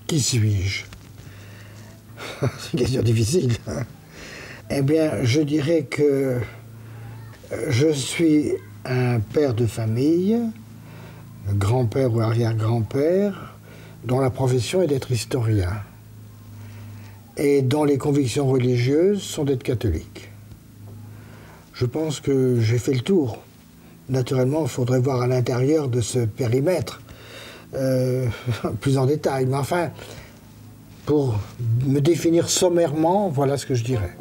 Qui suis-je? C'est une question difficile. Eh bien, je dirais que je suis un père de famille, grand-père ou arrière-grand-père, dont la profession est d'être historien et dont les convictions religieuses sont d'être catholique. Je pense que j'ai fait le tour. Naturellement, il faudrait voir à l'intérieur de ce périmètre, plus en détail. Mais enfin, pour me définir sommairement, voilà ce que je dirais.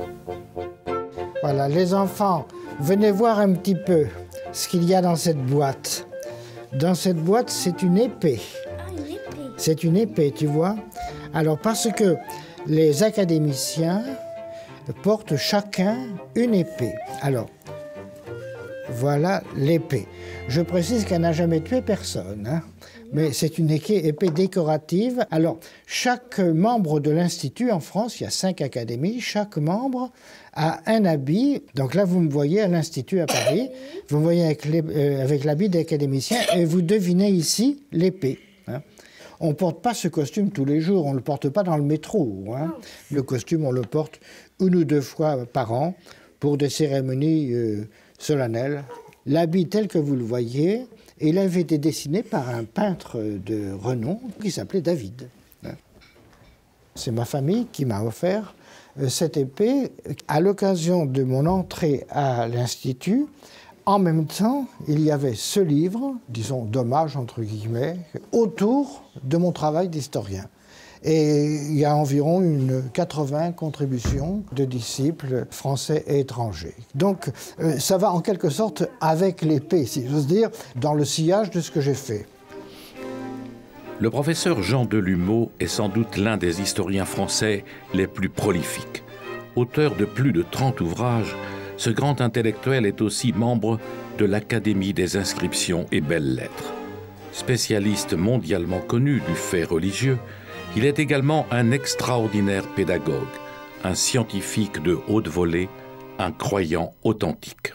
Voilà, les enfants, venez voir un petit peu ce qu'il y a dans cette boîte. Dans cette boîte, c'est une épée. Ah, une épée. C'est une épée, tu vois. Alors, parce que les académiciens portent chacun une épée. Alors, voilà l'épée. Je précise qu'elle n'a jamais tué personne, hein, mais c'est une épée décorative. Alors, chaque membre de l'Institut, en France, il y a 5 académies, chaque membre a un habit. Donc là, vous me voyez à l'Institut à Paris, vous me voyez avec l'habit d'académicien, et vous devinez ici l'épée. Hein. On ne porte pas ce costume tous les jours, on ne le porte pas dans le métro. Hein. Le costume, on le porte 1 ou 2 fois par an pour des cérémonies solennelles. L'habit tel que vous le voyez, il avait été dessiné par un peintre de renom qui s'appelait David. C'est ma famille qui m'a offert cette épée à l'occasion de mon entrée à l'Institut. En même temps, il y avait ce livre, disons d'hommage entre guillemets, autour de mon travail d'historien. Et il y a environ 80 contributions de disciples français et étrangers. Donc ça va en quelque sorte avec l'épée, si j'ose dire, dans le sillage de ce que j'ai fait. Le professeur Jean Delumeau est sans doute l'un des historiens français les plus prolifiques. Auteur de plus de 30 ouvrages, ce grand intellectuel est aussi membre de l'Académie des inscriptions et belles-lettres. Spécialiste mondialement connu du fait religieux, il est également un extraordinaire pédagogue, un scientifique de haute volée, un croyant authentique.